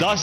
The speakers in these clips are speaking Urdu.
10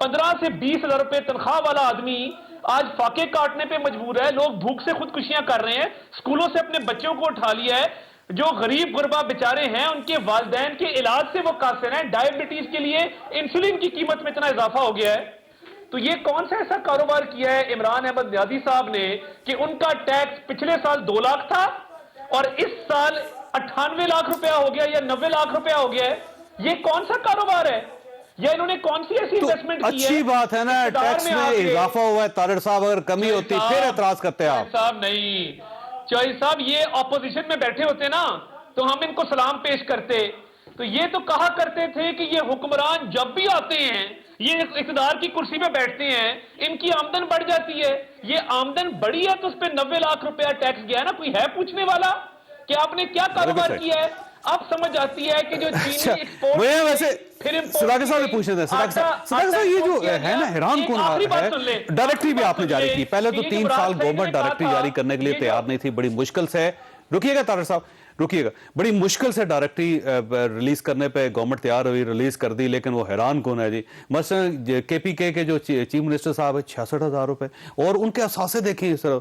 15 سے 20 ہزار روپے تنخواہ والا آدمی آج فاقے کاٹنے پہ مجبور ہے. لوگ بھوک سے خودکشیاں کر رہے ہیں, اسکولوں سے اپنے بچوں کو اٹھا لیا ہے. جو غریب غربا بیچارے ہیں ان کے والدین کے علاج سے وہ قاصر ہیں. ڈائبٹیز کے لیے انسولین کی قیمت میں اتنا اضافہ ہو گیا ہے. تو یہ کون سا ایسا کاروبار کیا ہے عمران احمد نیازی صاحب نے کہ ان کا ٹیکس پچھلے سال 2 لاکھ تھا اور اس سال 98 لاکھ روپیہ ہو گیا یا 90 لاکھ روپیہ ہو گیا ہے؟ یہ کون سا کاروبار ہے؟ یا انہوں نے کون سی ایسی انویسٹمنٹ کی ہے؟ اچھی بات ہے نا, ٹیکس میں اضافہ ہوا ہے. طارق صاحب اگر کمی ہوتی پھر اعتراض کرتے ہیں آپ. صاحب نہیں, چوہدری صاحب یہ اپوزیشن میں بیٹھے ہوتے نا تو ہم ان کو سلام پیش کرتے. تو یہ تو کہا کرتے تھے کہ یہ حکمران جب بھی آتے ہیں, یہ اقتدار کی کرسی پہ بیٹھتے ہیں, ان کی آمدن بڑھ جاتی ہے. یہ آمدن بڑھی ہے تو اس پہ 90 لاکھ روپیہ ٹیکس گیا ہے نا. کوئی ہے پوچھنے والا کہ آپ نے کیا کاروبار کیا ہے؟ اب سمجھ آتی ہے کہ جو چینی ایکسپورٹ ویسے صداقت صاحب سے پوچھنے دیں. صداقت صاحب یہ جو ہے نا حیران کن ہے, ڈائریکٹری بھی آپ نے جاری کی. پہلے تو 3 سال گورنمنٹ ڈائریکٹری جاری کرنے کے لیے تیار نہیں تھی. بڑی مشکل سے, رکیے گا طارق صاحب رکیے گا, بڑی مشکل سے ڈائریکٹری ریلیز کرنے پہ گورنمنٹ تیار ہوئی, ریلیز کر دی. لیکن وہ حیران کون ہے جی, مثلا کے پی کے جو چیف منسٹر صاحب ہے 66,000 روپے, اور ان کے اثاثے دیکھیں سر.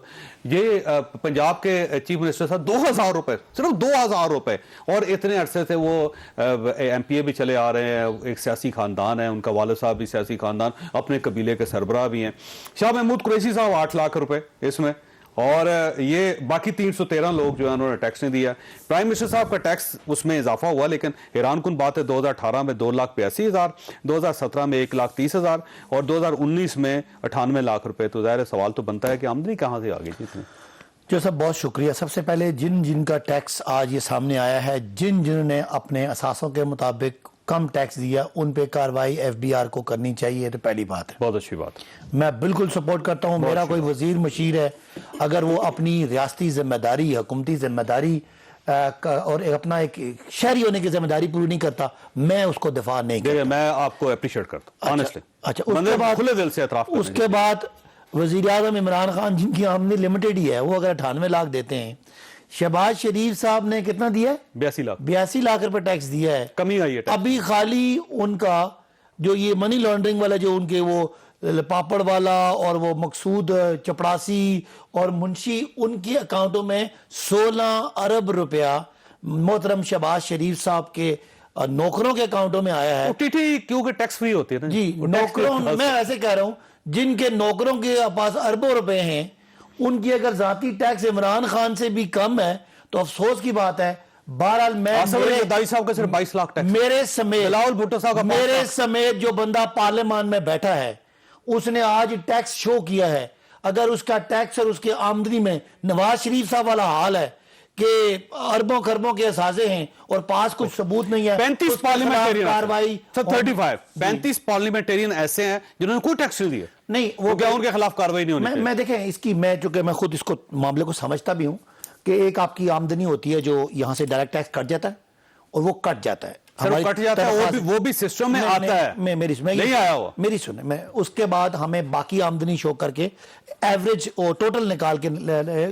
یہ پنجاب کے چیف منسٹر صاحب 2,000 روپے, صرف 2,000 روپے. اور اتنے عرصے سے وہ ایم پی اے بھی چلے آ رہے ہیں, ایک سیاسی خاندان ہے, ان کا والد صاحب بھی سیاسی خاندان, اپنے قبیلے کے سربراہ بھی ہیں. شاہ محمود قریشی صاحب 8 لاکھ روپے اس میں, اور یہ باقی 313 لوگ جو ہے انہوں نے ٹیکس نہیں دیا. پرائم منسٹر صاحب کا ٹیکس اس میں اضافہ ہوا, لیکن حیران کن بات ہے 2018 میں 2,82,000, 2017 میں 1,30,000 اور 2019 میں 98 لاکھ روپے. تو ظاہر سوال تو بنتا ہے کہ آمدنی کہاں سے آ گئی تھی؟ جو سب بہت شکریہ. سب سے پہلے جن کا ٹیکس آج یہ سامنے آیا ہے, جنہوں نے اپنے اثاثوں کے مطابق کم ٹیکس دیا, ان پہ کاروائی ایف بی آر کو کرنی چاہیے. تو پہلی بات ہے, بہت اچھی بات. میں بالکل سپورٹ کرتا ہوں. میرا کوئی وزیر مشیر ہے, اگر وہ اپنی ریاستی ذمہ داری, حکومتی ذمہ داری اور اپنا ایک شہری ہونے کی ذمہ داری پوری نہیں کرتا, میں اس کو دفاع نہیں کرتا. میں آپ کو اپریشیٹ کرتا ہوں آنیسٹلی. اچھا, کھلے دل سے اعتراف. اس کے بعد وزیر اعظم عمران خان, جن کی آمدنی لمیٹڈ ہی ہے, وہ اگر 98 لاکھ دیتے ہیں. شہباز شریف صاحب نے کتنا دیا ہے؟ 82 لاکھ روپے ٹیکس دیا ہے. کمی آئی ہے. ابھی خالی ان کا جو یہ منی لانڈرنگ والا, جو ان کے وہ پاپڑ والا اور وہ مقصود چپڑاسی اور منشی, ان کے اکاؤنٹوں میں 16 ارب روپیہ محترم شہباز شریف صاحب کے نوکروں کے اکاؤنٹوں میں آیا ہے. کیونکہ ٹیکس فری ہوتی ہے نا جی. نوکروں, میں ایسے کہہ رہا ہوں, جن کے نوکروں کے پاس اربوں روپے ہیں, ان کی اگر ذاتی ٹیکس عمران خان سے بھی کم ہے تو افسوس کی بات ہے. بہرحال میرے سمیت جو بندہ پارلیمان میں بیٹھا ہے, اس نے آج ٹیکس شو کیا ہے. اگر اس کا ٹیکس اور اس کے آمدنی میں نواز شریف صاحب والا حال ہے کہ اربوں خربوں کے اثاثے ہیں اور پاس کچھ ثبوت نہیں ہے, 35 پارلیمنٹرین ایسے ہیں جنہوں نے کوئی ٹیکس نہیں دیا. نہیں, وہ کیا ان کے خلاف کاروائی نہیں ہونی؟ میں دیکھیں اس کی, چونکہ میں خود اس کو معاملے کو سمجھتا بھی ہوں کہ ایک آپ کی آمدنی ہوتی ہے جو یہاں سے ڈائریکٹ ٹیکس کٹ جاتا ہے, اور وہ کٹ جاتا ہے. کٹ جاتا ہے, وہ بھی سسٹم میں آتا ہے, نہیں آیا ہوا. میری سنیں, میں اس کے بعد ہمیں باقی آمدنی شو کر کے ایوریج اور ٹوٹل نکال کے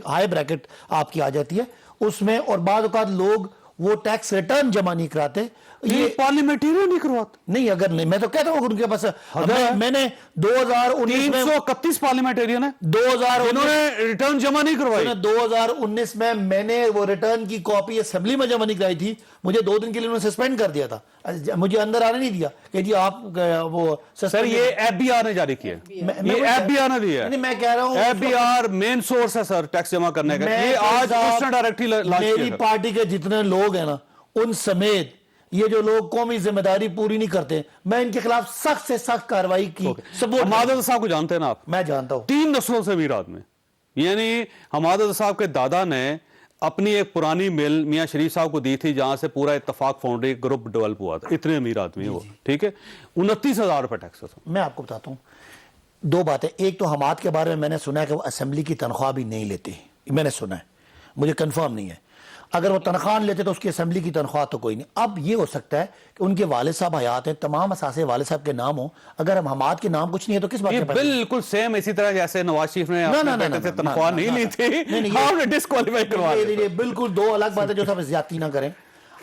ہائی بریکٹ آپ کی آ جاتی ہے اس میں. اور بعض اوقات لوگ وہ ٹیکس ریٹرن جمع نہیں کراتے. یہ پارلیمنٹیرین نہیں کرواتے. نہیں, اگر نہیں, میں تو کہتا ہوں ان کے پاس, میں نے 2019 میں 331 پارلیمنٹیرین ہے 2019 انہوں نے ریٹرن جمع نہیں کروائی. 2019 میں نے وہ ریٹرن کی کاپی اسمبلی میں جمع نہیں کرائی تھی. مجھے 2 دن کے لیے انہوں نے سسپینڈ کر دیا تھا, مجھے اندر آنے نہیں دیا کہ جی آپ وہ سر. یہ ایف بی آر نے جاری کیا, یہ ایف بی آر نے دیا. میں کہہ رہا ہوں F B R main source ہے سر ٹیکس جمع کرنے کا. یہ آج اس نے ڈائریکٹلی میری پارٹی کے جتنے لوگ ہیں نا, ان سمیت یہ جو لوگ قومی ذمہ داری پوری نہیں کرتے, میں ان کے خلاف سخت سے سخت کاروائی کی سپورٹ. حماد رضا صاحب کو جانتے ہیں نا آپ؟ میں جانتا ہوں. 3 نسلوں سے امیر آدمی. یعنی حماد رضا صاحب کے دادا نے اپنی ایک پرانی مل میاں شریف صاحب کو دی تھی جہاں سے پورا اتفاق فاؤنڈری گروپ ڈیولپ ہوا تھا. اتنے امیر آدمی ہیں وہ, ٹھیک ہے. 29,000 روپے ٹیکس. میں آپ کو بتاتا ہوں 2 باتیں. ایک تو حماد کے بارے میں نے سنا ہے کہ وہ اسمبلی کی تنخواہ بھی نہیں لیتے, میں نے سنا ہے, مجھے کنفرم نہیں ہے. اگر وہ تنخواہ لیتے تو اس کی اسمبلی کی تنخواہ تو کوئی نہیں. اب یہ ہو سکتا ہے کہ ان کے والد صاحب حیات ہیں, تمام اثاثے والد صاحب کے نام ہوں. اگر ہم حماد کے نام کچھ نہیں ہے تو کس بات کا؟ بالکل سیم اسی طرح جیسے نواز شریف نے تنخواہ نہیں لی تھی, ڈسکوالیفائی کروا دیا. بالکل 2 الگ باتیں جو سب زیادتی نہ کریں.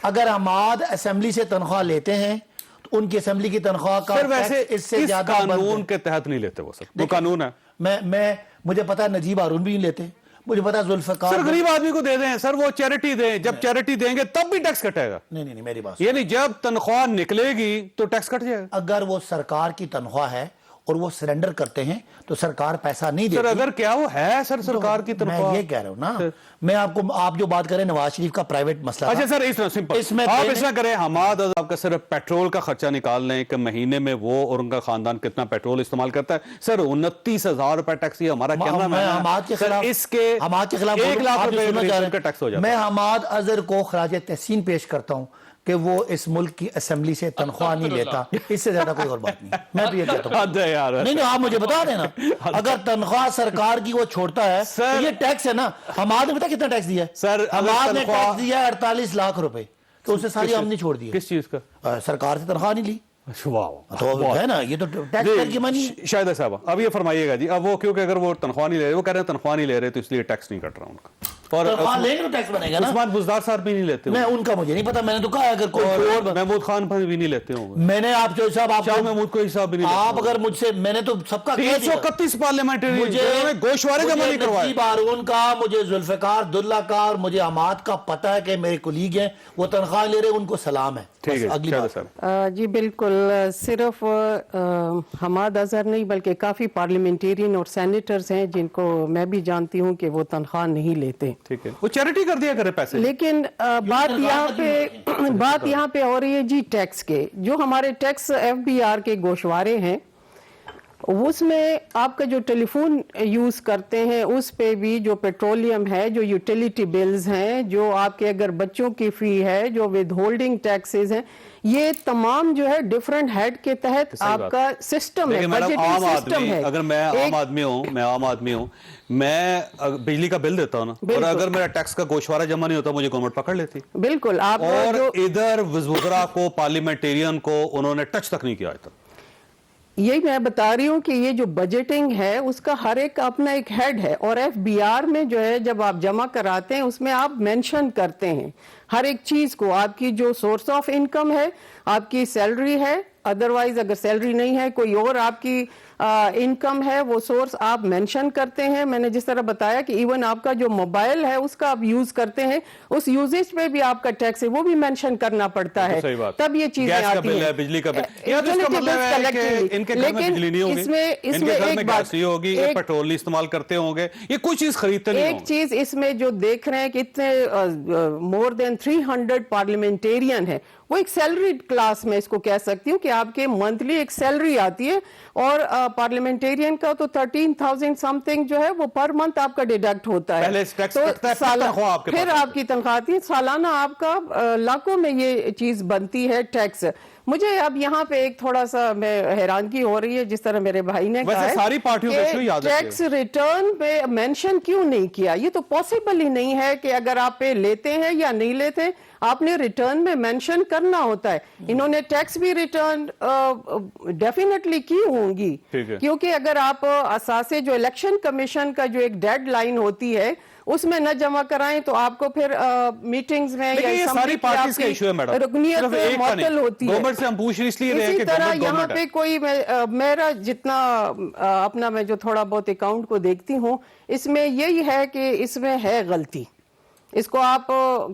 اگر حماد اسمبلی سے تنخواہ لیتے ہیں تو ان کی اسمبلی کی تنخواہ کا سر ویسے اس سے اس زیادہ قانون کے تحت نہیں لیتے وہ سر، وہ قانون ہے. میں مجھے پتا نجیب ہارون بھی نہیں لیتے، مجھے پتا ذوالفقار. سر غریب آدمی کو دے دیں سر، وہ چیریٹی دیں، جب چیریٹی دیں گے تب بھی ٹیکس کٹے گا. نہیں میری بات، یعنی جب تنخواہ نکلے گی تو ٹیکس کٹ جائے گا. اگر وہ سرکار کی تنخواہ ہے اور وہ سرنڈر کرتے ہیں تو سرکار پیسہ نہیں دیتی. سر اگر کیا وہ ہے سر سرکار کی تنخواہ، میں یہ کہہ رہا ہوں نا، میں آپ جو بات کریں نواز شریف کا پرائیویٹ مسئلہ. اچھا سر اس میں آپ اس طرح کریں، حماد آپ کا صرف پیٹرول کا خرچہ نکال لیں کہ مہینے میں وہ اور ان کا خاندان کتنا پیٹرول استعمال کرتا ہے. سر 29,000 روپے ٹیکس یہ ہمارا کہنا میں حماد کے خلاف، اس کے 1 لاکھ روپے کا ٹیکس ہو جاتا ہے. میں حماد اظہر کو خراج تحسین پیش کرتا ہوں کہ وہ اس ملک کی اسمبلی سے تنخواہ نہیں لیتا، اس سے زیادہ کوئی اور بات نہیں. میں تو یہ کہتا ہوں نہیں آپ مجھے بتا دینا، اگر تنخواہ سرکار کی وہ چھوڑتا ہے تو یہ ٹیکس ہے نا. حماد نے پتا کتنا ٹیکس دیا ہے؟ سر حماد نے ٹیکس دیا 48 لاکھ روپے، تو اس سے ساری آمدنی چھوڑ دی. کس چیز کا؟ سرکار سے تنخواہ نہیں لی تو ہے نا، یہ تو ٹیکس کی منی. شاہدہ صاحب اب یہ فرمائیے گا جی، اب وہ کیونکہ اگر وہ تنخواہ نہیں لے رہے، وہ کہہ رہے ہیں تنخواہ نہیں لے رہے تو اس لیے ٹیکس نہیں کٹ رہا ان کا، اور تنخواہ لیں گے تو ٹیکس بنے گا نا. عثمان بزدار صاحب بھی نہیں لیتے، میں ان کا مجھے نہیں پتا، میں نے تو کہا اگر کوئی اور محمود خان بھی نہیں لیتے ہوں گے. میں نے آپ جو صاحب آپ شاہ محمود کو حساب بھی نہیں لیتے. آپ اگر مجھ سے، میں نے تو سب کا 331 پارلیمنٹری گوشوارے جمع نہیں کروائے. نجیب ہارون کا، مجھے ذوالفقار عبداللہ کا اور مجھے حماد کا پتہ ہے کہ میرے کولیگ ہیں، وہ تنخواہ لے رہے، ان کو سلام ہے. ٹھیک ہے اگلی بات. جی بالکل، صرف حماد اظہر نہیں بلکہ کافی پارلیمنٹیرین اور سینیٹرز ہیں جن کو میں بھی جانتی ہوں کہ وہ تنخواہ نہیں لیتے. ٹھیک ہے، وہ چیریٹی کر دیا کرے پیسے. لیکن بات یہاں پہ ہو رہی ہے جی ٹیکس کے. جو ہمارے ٹیکس FBR کے گوشوارے ہیں اس میں آپ کا جو ٹیلی فون یوز کرتے ہیں اس پہ بھی جو پیٹرولیم ہے، جو یوٹیلیٹی بلز ہیں، جو آپ کے اگر بچوں کی فی ہے، جو ود ہولڈنگ ٹیکسز ہیں، یہ تمام جو ہے ڈیفرنٹ ہیڈ کے تحت آپ کا سسٹم ہے، بجٹنگ سسٹم ہے. اگر میں عام آدمی ہوں میں بجلی کا بل دیتا ہوں نا، اور اگر میرا ٹیکس کا گوشوارہ جمع نہیں ہوتا مجھے گورنمنٹ پکڑ لیتی. بالکل. آپ اور ادھر وزراء کو، پارلیمنٹیرین کو انہوں نے ٹچ تک نہیں کیا آج تک. یہی میں بتا رہی ہوں کہ یہ جو بجٹنگ ہے اس کا ہر ایک اپنا ایک ہیڈ ہے، اور FBR میں جو ہے جب آپ جمع کراتے ہیں اس میں آپ مینشن کرتے ہیں ہر ایک چیز کو، آپ کی جو سورس آف انکم ہے، آپ کی سیلری ہے، ادروائز اگر سیلری نہیں ہے کوئی اور آپ کی انکم ہے، وہ سورس آپ مینشن کرتے ہیں. میں نے جس طرح بتایا کہ ایون آپ کا جو موبائل ہے اس کا آپ یوز کرتے ہیں، اس یوزیج پہ بھی آپ کا ٹیکس ہے، وہ بھی مینشن کرنا پڑتا ہے، تب یہ چیزیں آتی ہیں. بجلی کا بل، ان کے گھر میں بجلی نہیں ہوگی، ان کے گھر میں گیس نہیں ہوگی، یہ پیٹرول استعمال کرتے ہوں گے، یہ کوئی چیز خریدتے نہیں ہوں گے. ایک چیز اس میں جو دیکھ رہے ہیں کہ اتنے مور دین 300 پارلیمنٹیرین ہیں، وہ ایک سیلریڈ کلاس میں اس کو کہہ سکتی ہوں کہ آپ کے منتھلی ایک سیلری آتی ہے، اور پارلیمنٹیرین کا تو 13,000 سم تھنگ جو ہے وہ پر منتھ آپ کا ڈیڈکٹ ہوتا ہے. پھر آپ کی تنخواہ آتی ہے، سالانہ آپ کا لاکھوں میں یہ چیز بنتی ہے ٹیکس. مجھے اب یہاں پہ ایک تھوڑا سا میں حیرانگی ہو رہی ہے، جس طرح میرے بھائی نے کہا ہے کہ ٹیکس ریٹرن پہ مینشن کیوں نہیں کیا. یہ تو پاسبل ہی نہیں ہے کہ اگر آپ پہ لیتے ہیں یا نہیں لیتے آپ نے ریٹرن میں مینشن کرنا ہوتا ہے. انہوں نے ٹیکس بھی ریٹرن ڈیفینیٹلی کی ہوں گی، کیونکہ اگر آپ اثاثے جو الیکشن کمیشن کا جو ایک ڈیڈ لائن ہوتی ہے اس میں نہ جمع کرائیں تو آپ کو پھر میٹنگز میں یا ساری پارٹیز کا ایشو ہے میڈم، رکنیت معطل ہوتی ہے. گورنمنٹ سے ہم پوچھ اس لیے رہے اسی کہ طرح یہاں پہ کوئی میرا جتنا اپنا میں جو تھوڑا بہت اکاؤنٹ کو دیکھتی ہوں اس میں یہی ہے کہ اس میں ہے غلطی. اس کو آپ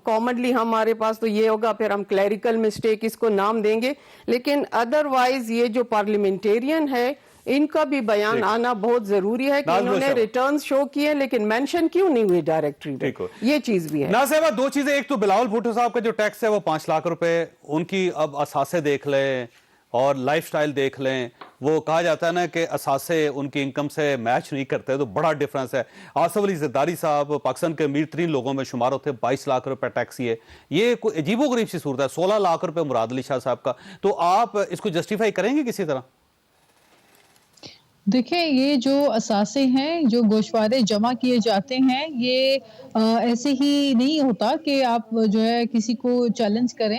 کامنلی ہمارے پاس تو یہ ہوگا، پھر ہم کلیریکل مسٹیک اس کو نام دیں گے، لیکن ادروائز یہ جو پارلیمنٹیرین ہے ان کا بھی بیان آنا بہت ضروری ہے کہ انہوں نے ریٹرنز شو کیے لیکن مینشن کیوں نہیں ہوئی ڈائریکٹری میں، یہ چیز بھی ہے. ناصحبہ دو چیزیں، ایک تو بلاول بھٹو صاحب کا جو ٹیکس ہے وہ 5 لاکھ روپے، ان کی اب اثاثے دیکھ لیں اور لائف سٹائل دیکھ لیں. وہ کہا جاتا ہے نا کہ اثاثے ان کی انکم سے میچ نہیں کرتے، تو بڑا ڈیفرنس ہے. آصف علی زرداری صاحب پاکستان کے امیر ترین لوگوں میں شمار ہوتے ہیں، 22 لاکھ روپے ٹیکس. یہ کوئی عجیب و غریب سی صورت ہے. 16 لاکھ روپے مراد علی شاہ صاحب کا. تو آپ اس کو جسٹیفائی کریں گے کسی طرح؟ دیکھیں، یہ جو اثاثے ہیں، جو گوشوارے جمع کیے جاتے ہیں، یہ ایسے ہی نہیں ہوتا کہ آپ جو ہے کسی کو چیلنج کریں،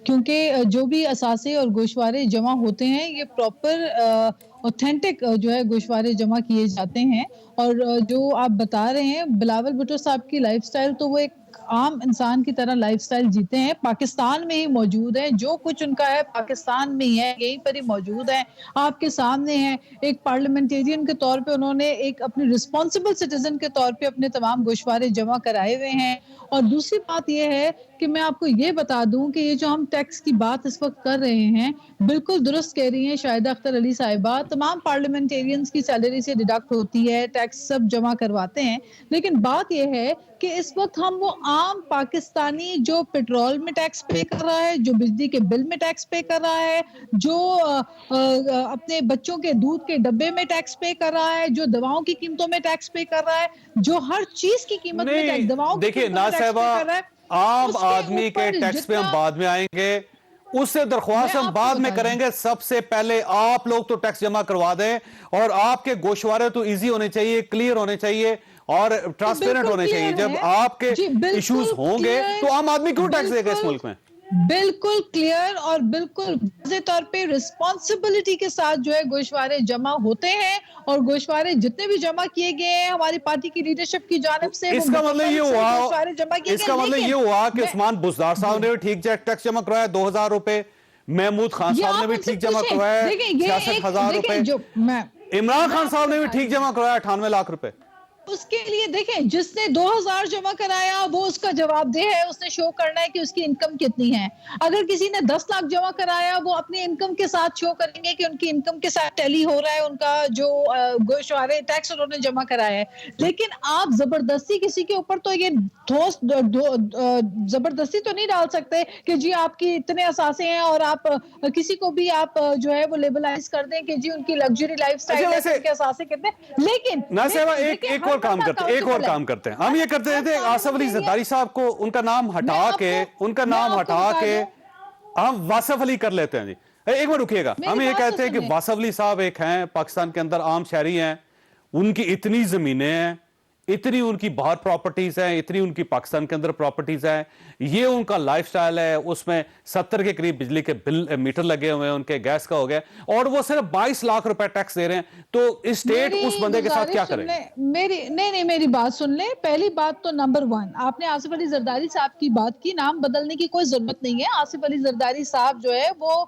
کیونکہ جو بھی اثاثے اور گوشوارے جمع ہوتے ہیں یہ پراپر اوتھینٹک جو ہے گوشوارے جمع کیے جاتے ہیں. اور جو آپ بتا رہے ہیں بلاول بھٹو صاحب کی لائف سٹائل، تو وہ ایک ایک عام انسان کی طرح لائف سٹائل جیتے ہیں، پاکستان میں ہی موجود ہیں، جو کچھ ان کا ہے پاکستان میں ہی ہے، یہیں پر ہی موجود ہیں، آپ کے سامنے ہیں۔ ایک پارلیمنٹیرین کے طور پہ انہوں نے ایک اپنی رسپانسبل سٹیزن کے طور پہ اپنے تمام گوشوارے جمع کرائے ہوئے ہیں۔ اور دوسری بات یہ ہے کہ میں آپ کو یہ بتا دوں کہ یہ جو ہم ٹیکس کی بات اس وقت کر رہے ہیں، بالکل درست کہہ رہی ہیں شاہدہ اختر علی صاحبہ، تمام پارلیمنٹیرینز کی سیلری سے ڈیڈکٹ ہوتی ہے، ٹیکس سب جمع کرواتے ہیں، لیکن بات یہ ہے کہ اس وقت ہم وہ عام پاکستانی جو پیٹرول میں ٹیکس پے کر رہا ہے، جو بجلی کے بل میں ٹیکس پے کر رہا ہے، جو اپنے بچوں کے دودھ کے ڈبے میں ٹیکس پے کر رہا ہے، جو دواؤں کی قیمتوں میں ٹیکس پے کر رہا ہے، جو ہر چیز کی قیمت میں ٹیکس، دواؤں کی دیکھیے قیمت میں ٹیکس پے کر رہا ہے، عام اس کے آدمی کے اوپر ٹیکس پہ ہم جتنا- بعد میں آئیں گے، اس سے درخواست میں ہم آپ کو بعد میں بتا کریں گے۔ سب سے پہلے آپ لوگ تو ٹیکس جمع کروا دیں، اور آپ کے گوشوارے تو ایزی ہونے چاہیے، کلیئر ہونے چاہیے اور ٹرانسپیرنٹ بالکل ہونے چاہیے۔ clear جب ہے۔ آپ کے جی، بالکل ایشوز ہوں گے clear، تو عام آدمی کیوں ٹیکس دے گا اس بالکل- ملک میں؟ بالکل کلیئر اور بالکل واضح طور پہ رسپانسبلٹی کے ساتھ جو ہے گوشوارے جمع ہوتے ہیں، اور گوشوارے جتنے بھی جمع کیے گئے ہیں ہماری پارٹی کی لیڈرشپ کی جانب سے، اس کا مطلب یہ ہوا گوشوارے جمع کیے اس گئے، کا مطلب لیکن یہ ہوا کہ میں- عثمان بزدار صاحب نے بھی ٹھیک ٹیکس جمع کروایا 2000 روپے، محمود خان یہ صاحب آپ نے بھی ان سے ٹھیک جمع پوچھیں۔ کروایا دیکھیں، یہ 66,000 دیکھیں، روپے، جو عمران خان آپ صاحب نے بھی بتا ٹھیک رہی ہوں۔ جمع کروایا 98 لاکھ روپے۔ اس کے لیے دیکھیں، جس نے 2000 جمع کرایا وہ اس کا جواب دہ ہے، اس نے شو کرنا ہے کہ اس کی انکم کتنی ہے۔ اگر کسی نے 10 لاکھ جمع کرایا، وہ اپنی انکم کے ساتھ شو کریں گے کہ ان کی انکم کے ساتھ ٹیلی ہو رہا ہے ان کا جو گوشوارے ٹیکس انہوں نے جمع کرایا ہے۔ لیکن آپ زبردستی کسی کے اوپر تو یہ ٹھوس زبردستی تو نہیں ڈال سکتے کہ جی آپ کی اتنے اثاثے ہیں، اور آپ کسی کو بھی آپ جو ہے وہ لیبلائز کر دیں کہ جی ان کی لگژری لائف سٹائل ہے، ویسے- ان کے اثاثے کتنے۔ لیکن ناصر دیکھیں، ایک ہر اور کام بندہ کرتے ہیں، ایک اور accountable ہے۔ کام کرتے ہیں ہم یہ کرتے ہر تھے آصف علی زرداری صاحب کو ان کا نام ہٹا کے ہم واصف علی کر لیتے ہیں۔ جی ایک بار رکیے گا، ہم یہ کہتے ہیں کہ واصف علی صاحب ایک ہیں پاکستان کے اندر عام شہری ہیں، ان کی اتنی زمینیں ہیں، اتنی ان کی باہر پراپرٹیز ہیں، اتنی ان کی پاکستان کے اندر پراپرٹیز ہیں، یہ ان کا لائف سٹائل ہے، اس میں 70 کے قریب بجلی کے بل میٹر لگے ہوئے ہیں، ان کے گیس کا ہو گیا، اور وہ صرف 22 لاکھ روپے ٹیکس دے رہے ہیں۔ تو اسٹیٹ اس بندے کے ساتھ کیا کرے؟ میری بات سن لیں۔ پہلی بات تو نمبر 1، آپ نے آصف علی زرداری صاحب کی بات کی، نام بدلنے کی کوئی ضرورت نہیں ہے۔ آصف علی زرداری صاحب جو ہے وہ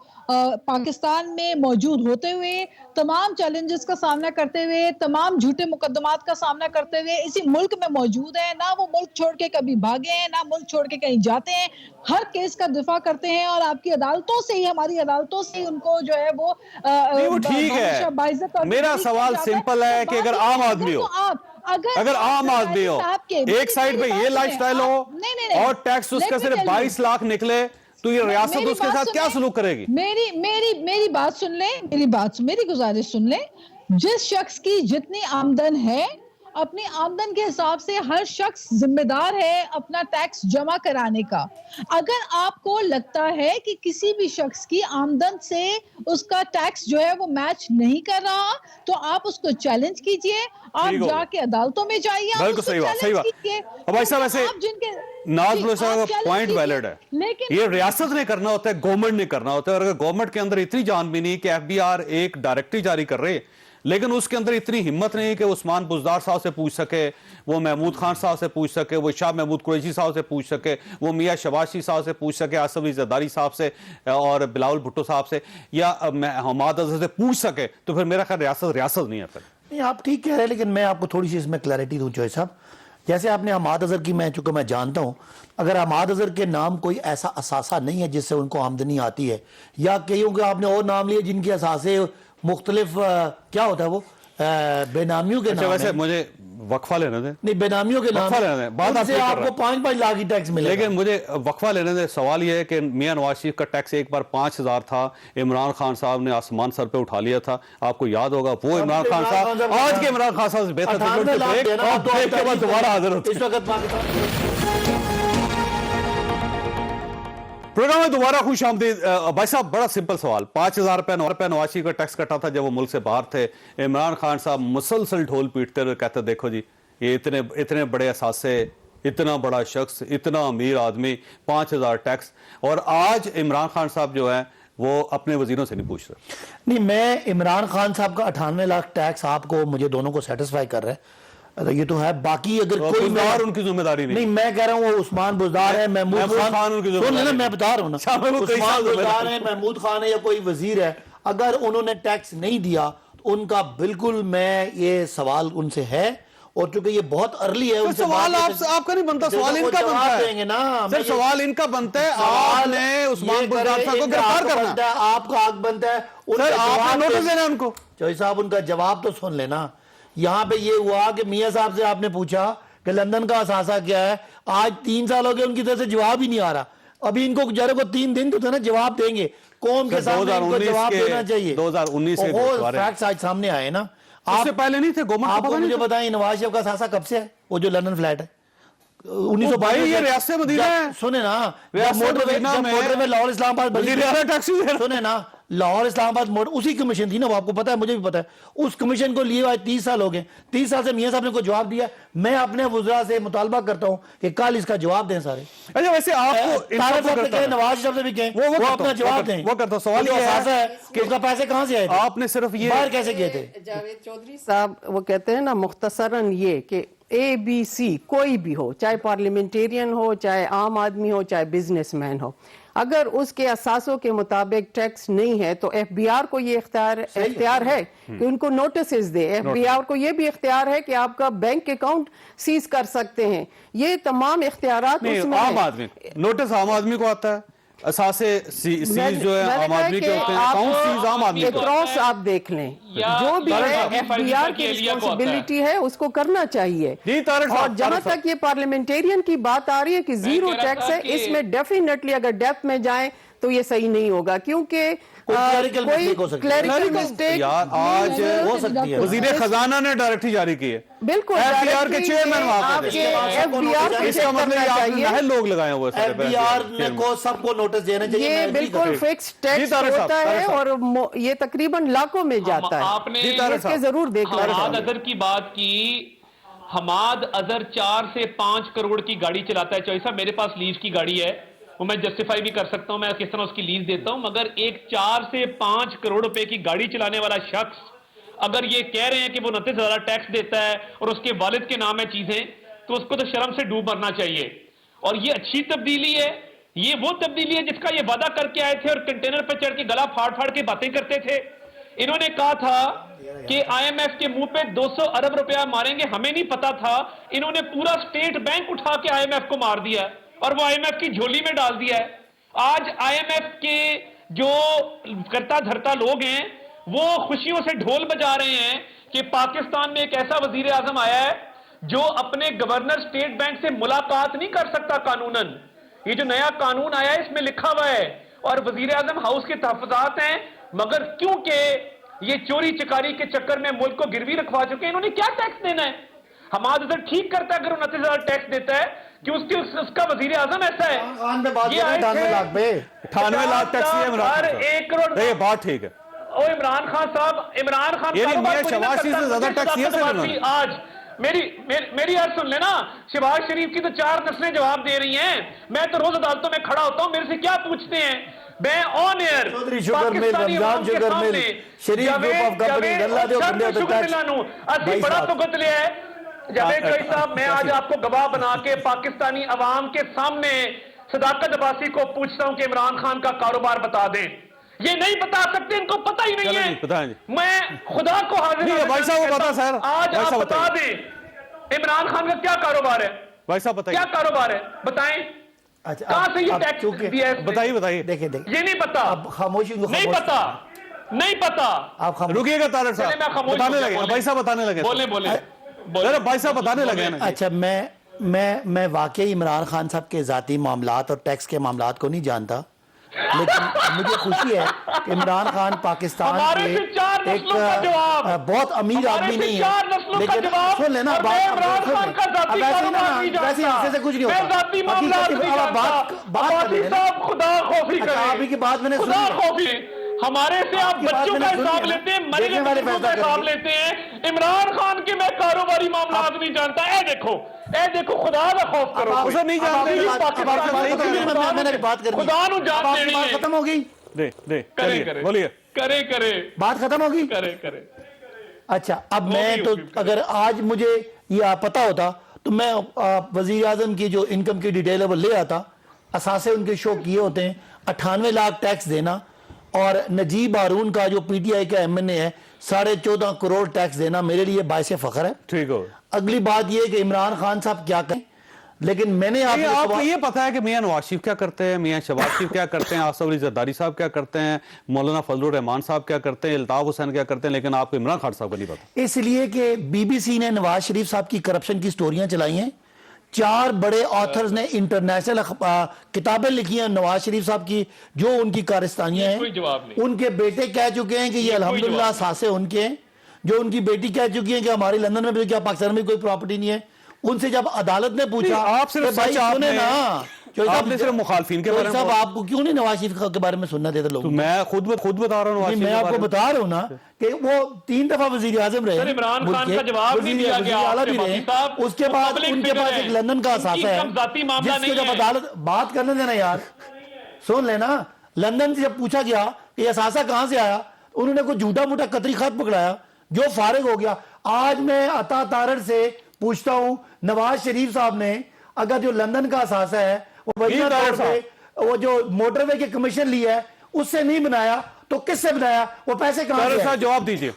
پاکستان میں موجود ہوتے ہوئے، تمام چیلنجز کا سامنا کرتے ہوئے، تمام جھوٹے مقدمات کا سامنا کرتے ہوئے اسی ملک میں موجود ہیں، نہ وہ ملک چھوڑ کے کبھی بھاگے ہیں، نہ ملک چھوڑ کے کہیں جاتے ہیں، ہر کیس کا دفاع کرتے ہیں، اور آپ کی عدالتوں سے ہی، ہماری عدالتوں سے ہی ان کو جو ہے وہ نہیں وہ ٹھیک ہے، باعزت اور میرا بری سوال کیا جاتا سمپل ہے کہ اگر عام آدمی ہو، اگر عام آدمی ہو، ایک سائڈ پہ یہ لائف سٹائل ہو اور ٹیکس اس کا صرف 22 لاکھ نکلے، تو یہ ریاست اس کے ساتھ کیا سلوک کرے گی؟ میری بات سن لیں، میری گزارش سن لیں۔ جس شخص کی جتنی آمدن ہے، اپنی آمدن کے حساب سے ہر شخص ذمہ دار ہے اپنا ٹیکس جمع کرانے کا۔ اگر آپ کو لگتا ہے کہ کسی بھی شخص کی آمدن سے اس کا ٹیکس جو ہے وہ میچ نہیں کر رہا، تو آپ اس کو چیلنج کیجئے، آپ جا کے عدالتوں میں جائیے، آپ بالکل اس کو صحیح بات، چیلنج کیجئے۔ بھائی صاحب ایسے ناز بلو صاحب کا پوائنٹ ویلڈ ہے، یہ ریاست نے کرنا ہوتا ہے، گورنمنٹ نے کرنا ہوتا ہے، اور اگر گورنمنٹ کے اندر اتنی جان بھی نہیں کہ ایف بی آر ایک ڈائریکٹری جاری کر رہے، لیکن اس کے اندر اتنی ہمت نہیں کہ عثمان بزدار صاحب سے پوچھ سکے، وہ محمود خان صاحب سے پوچھ سکے، وہ شاہ محمود قریشی صاحب سے پوچھ سکے، وہ میاں شباشی صاحب سے پوچھ سکے، آصف علی زرداری صاحب سے اور بلاول بھٹو صاحب سے، یا حماد اظہر سے پوچھ سکے، تو پھر میرا خیال ریاست نہیں ہے پھر۔ نہیں آپ ٹھیک کہہ رہے ہیں، لیکن میں آپ کو تھوڑی سی اس میں کلیئرٹی دوں چوہے صاحب۔ جیسے آپ نے حماد اظہر کی، چونکہ میں جانتا ہوں، اگر حماد اظہر کے نام کوئی ایسا اثاثہ نہیں ہے جس سے ان کو آمدنی آتی ہے، یا کئیوں کے آپ نے اور نام لیے جن کے اثاثے مختلف کیا ہوتا ہے وہ بے نامیوں کے نام ویسے ہیں، مجھے وقفہ لینے دیں، نہیں بے نامیوں کے نام وقفہ لینے دیں، بات ان آپ سے صحیح کر آپ رہے کو 5-5 لاکھ کی ٹیکس ملے گا۔ لیکن مجھے وقفہ لینے دیں۔ سوال یہ ہے کہ میاں نواز شریف کا ٹیکس ایک بار 5000 تھا، عمران خان صاحب نے آسمان سر پہ اٹھا لیا تھا، آپ کو یاد ہوگا، وہ عمران خان صاحب آج کے عمران خان صاحب سے بہتر تھے، اور بریک کے بعد دوبارہ حاضر ہوتے ہیں۔ اس وقت پاکستان پروگرام میں دوبارہ خوش آمدید۔ بھائی صاحب بڑا سمپل سوال، 5000 روپے نواز شریف کا ٹیکس کٹا تھا جب وہ ملک سے باہر تھے، عمران خان صاحب مسلسل ڈھول پیٹتے ہوئے کہتے دیکھو جی یہ اتنے بڑے اثاثے، اتنا بڑا شخص، اتنا امیر آدمی، 5000 ٹیکس، اور آج عمران خان صاحب جو ہے وہ اپنے وزیروں سے نہیں پوچھ رہے۔ نہیں، میں عمران خان صاحب کا 98 لاکھ ٹیکس آپ کو، مجھے دونوں کو سیٹسفائی کر رہا ہے۔ یہ تو ہے. باقی اگر کوئی بزدار ان کی ذمہ داری نہیں. میں کہہ رہا ہوں وہ عثمان بزدار ہے, محمود خان ان کی ذمہ سن لینا, داری. میں بتا رہا ہوں نا, عثمان بزدار ہے, محمود خان ہے یا کوئی وزیر ہے, اگر انہوں نے ٹیکس نہیں دیا تو ان کا بالکل میں یہ سوال ان سے ہے. اور چونکہ یہ بہت ارلی ہے, سوال آپ کا نہیں بنتا, سوال ان کا بنتا ہے. سوال ان کا بنتا ہے, آپ نے عثمان بزدار صاحب کو گرفتار کرنا ہے, آپ کا حق بنتا ہے, آپ نے نوٹس دینا ان کو. چوہی صاحب ان کا جواب تو سن لینا. یہاں پہ یہ ہوا کہ میاں صاحب سے آپ نے پوچھا کہ لندن کا اثاثہ کیا ہے, آج 3 سال ہو گئے ان کی طرف سے جواب ہی نہیں آ رہا. ابھی ان کو جارے کو 3 دن تو تھا نا, جواب دیں گے قوم کے سامنے, ان کو جواب دینا چاہیے. 2019 کے فیکٹس آج سامنے آئے نا, آپ سے پہلے نہیں تھے گورنمنٹ. آپ کو مجھے بتائیں نواز شریف کا اثاثہ کب سے ہے, وہ جو لندن فلیٹ ہے 1922 یہ ریاست مدینہ ہے. سنے نا, موٹر میں لاہور اسلام آباد, سنے نا, لاہور اسلام آباد موٹر اسی کمیشن تھی نا, وہ آپ کو پتا ہے, مجھے بھی پتا ہے. اس کمیشن کو لیے آج 30 سال ہو گئے. 30 سال سے میاں صاحب نے کوئی جواب دیا. میں اپنے وزراء سے مطالبہ کرتا ہوں کہ کل اس کا جواب دیں سارے. اچھا ویسے آپ کو نواز شریف سے بھی کہیں وہ اپنا جواب دیں. وہ کرتا سوال یہ ہے کہ اس کا پیسے کہاں سے آئے تھے, آپ نے صرف یہ باہر کیسے گئے تھے. جاوید چودھری صاحب وہ کہتے ہیں نا مختصراً یہ کہ ABC کوئی بھی ہو, چاہے پارلیمنٹیرین ہو, چاہے عام آدمی ہو, چاہے بزنس مین ہو, اگر اس کے اثاثوں کے مطابق ٹیکس نہیں ہے تو FBR کو یہ اختیار ہے کہ ان کو نوٹسز دے. FBR کو یہ بھی اختیار ہے کہ آپ کا بینک اکاؤنٹ سیز کر سکتے ہیں. یہ تمام اختیارات اس میں عام آدمی, نوٹس عام آدمی کو آتا ہے, اثاثے سیز جو ہے عام آدمی کے ہوتے ہیں, اکاؤنٹ سیز عام آدمی کو. کراس آپ دیکھ لیں, جو بھی ہے FBR کی رسپانسبلٹی ہے اس کو کرنا چاہیے. اور جہاں تک یہ پارلیمنٹیرین کی بات آ رہی ہے کہ زیرو ٹیکس ہے, اس میں ڈیفینیٹلی اگر ڈیپتھ میں جائیں تو یہ صحیح نہیں ہوگا, کیونکہ کوئی کلیریکل مسٹیک آج وزیر خزانہ نے ڈائریکٹری جاری کی ہے, بالکل FBR کے چیئرمین وہاں پہ تھے. FBR اس کا مطلب یہ آپ نے نہل لوگ لگائے ہوئے ہیں, FBR کو سب کو نوٹس دینا چاہیے. یہ بالکل فکس ٹیکس ہوتا ہے اور یہ تقریباً لاکھوں میں جاتا ہے. آپ نے اس کے ضرور دیکھنا حماد اظہر کی بات کی. حماد اظہر 4 سے 5 کروڑ کی گاڑی چلاتا ہے. چوہی صاحب میرے پاس لیز کی گاڑی ہے, وہ میں جسٹیفائی بھی کر سکتا ہوں میں کس طرح اس کی لیز دیتا ہوں, مگر ایک 4 سے 5 کروڑ روپے کی گاڑی چلانے والا شخص اگر یہ کہہ رہے ہیں کہ وہ 29,000 ٹیکس دیتا ہے اور اس کے والد کے نام ہے چیزیں, تو اس کو تو شرم سے ڈوب مرنا چاہیے. اور یہ اچھی تبدیلی ہے, یہ وہ تبدیلی ہے جس کا یہ وعدہ کر کے آئے تھے اور کنٹینر پہ چڑھ کے گلا پھاڑ پھاڑ کے باتیں کرتے تھے. انہوں نے کہا تھا کہ IMF کے منہ پہ 200 ارب روپیہ ماریں گے, ہمیں نہیں پتا تھا. انہوں نے پورا اسٹیٹ بینک اٹھا کے IMF کو مار دیا اور وہ IMF کی جھولی میں ڈال دیا ہے. آج IMF کے جو کرتا دھرتا لوگ ہیں وہ خوشیوں سے ڈھول بجا رہے ہیں کہ پاکستان میں ایک ایسا وزیر اعظم آیا ہے جو اپنے گورنر اسٹیٹ بینک سے ملاقات نہیں کر سکتا قانوناً. یہ جو نیا قانون آیا ہے اس میں لکھا ہوا ہے, اور وزیر اعظم ہاؤس کے تحفظات ہیں, مگر کیونکہ یہ چوری چکاری کے چکر میں ملک کو گروی رکھوا چکے ہیں, انہوں نے کیا ٹیکس دینا ہے. حماد اظہر ٹھیک کرتا ہے اگر 29,000 ٹیکس دیتا ہے کہ اس کا وزیر اعظم ایسا ہے. یہ 98 لاکھ پہ 98 لاکھ ٹیکس ہے عمران خان, 1 کروڑ. یہ بات ٹھیک ہے. اور عمران خان صاحب, عمران خان شہباز شریف سے زیادہ ٹیکس یہ سے آج میری عرض سن لینا. شہباز شریف کی تو 4 نسلیں جواب دے رہی ہیں. میں تو روز عدالتوں میں کھڑا ہوتا ہوں, میرے سے کیا پوچھتے ہیں. میں آن ایئر پاکستانی عوام کے سامنے اسی بڑا تو لیا ہے. جاوید چوہی صاحب, میں آج آپ کو گواہ بنا کے پاکستانی عوام کے سامنے صداقت عباسی کو پوچھتا ہوں کہ عمران خان کا کاروبار بتا دیں. یہ نہیں بتا سکتے, ان کو پتہ ہی نہیں ہے. میں خدا کو حاضر آج آپ بتا دیں عمران خان کا کیا کاروبار ہے, کیا کاروبار ہے, بتائیں. کہاں سے یہ ٹیکس دیا ہے, بتائیے. دیکھیں یہ نہیں پتا, خاموشی نہیں پتا. آپ رکیے گا طارق صاحب, بتانے لگے بھائی صاحب, بتانے لگے. بولے بھائی صاحب بتانے لگے. اچھا, میں واقعی عمران خان صاحب کے ذاتی معاملات اور ٹیکس کے معاملات کو نہیں جانتا, لیکن مجھے خوشی ہے کہ عمران خان پاکستان کے ایک بہت امیر آدمی نہیں ہے, لیکن سن لینا ویسے حصے سے کچھ نہیں ہوتا. آپ کی بات میں نے سنی, ہمارے سے آپ بچوں کا حساب لیتے ہیں, مرے ہوئے بچوں کا حساب لیتے ہیں. عمران خان کے میں کاروباری معاملات نہیں جانتا. اے دیکھو خدا کا خوف کرو. اسے نہیں جانتے, خدا نو جانتے نہیں. بات ختم ہوگی, بولیے. کرے بات ختم ہوگی. کرے. اچھا, اب میں تو اگر آج مجھے یہ آپ پتا ہوتا تو میں وزیر اعظم کی جو انکم کی ڈیٹیل ہے وہ لے آتا. اثاثے ان کے شو کیے ہوتے ہیں, 98 لاکھ ٹیکس دینا, اور نجیب ہارون کا جو پی ٹی آئی کا ایم این اے ہے 14.5 کروڑ ٹیکس دینا میرے لیے باعث فخر ہے. ٹھیک ہو. اگلی بات یہ کہ عمران خان صاحب کیا کہیں, لیکن میں نے آپ کو یہ پتا ہے کہ میاں نواز شریف کیا کرتے ہیں, میاں شہباز شریف کیا کرتے ہیں, آصف علی زرداری صاحب کیا کرتے ہیں, مولانا فضل الرحمان صاحب کیا کرتے ہیں, الطاف حسین کیا کرتے ہیں, لیکن آپ کو عمران خان صاحب کا نہیں پتا. اس لیے کہ بی بی سی نے نواز شریف صاحب کی کرپشن کی سٹوریاں چلائی ہیں, 4 بڑے آتھرز نے انٹرنیشنل کتابیں لکھی ہیں نواز شریف صاحب کی, جو ان کی کارستانیاں ہیں. ان کے بیٹے کہہ چکے ہیں کہ یہ الحمدللہ اثاثے ان کے ہیں, جو ان کی بیٹی کہہ چکی ہیں کہ ہماری لندن میں بھی کیا پاکستان میں کوئی پراپرٹی نہیں ہے. ان سے جب عدالت نے پوچھا آپ صرف سچ آپ نے صرف مخالفین کے بارے میں, آپ کو کیوں نہیں نواز شریف کے بارے میں سننا دیتے لوگ؟ میں خود بتا رہا ہوں, میں آپ کو بتا رہا ہوں نا کہ وہ 3 دفعہ وزیر اعظم رہے, عمران خان کا جواب نہیں دیا گیا, اس کے بعد ان کے پاس ایک لندن کا اثاثہ ہے جس کو جب عدالت بات کرنے دینا یار سن لینا, لندن سے جب پوچھا گیا کہ یہ اثاثہ کہاں سے آیا, انہوں نے کوئی جھوٹا موٹا قطری خط پکڑایا جو فارغ ہو گیا. آج میں عطا تارڑ سے پوچھتا ہوں, نواز شریف صاحب نے اگر جو لندن کا اثاثہ ہے وہ وجہ طور پہ وہ جو موٹر وے کے کمیشن لیا ہے اس سے نہیں بنایا تو کس سے بنایا, وہ پیسے کہاں سے؟ جواب دیجئے.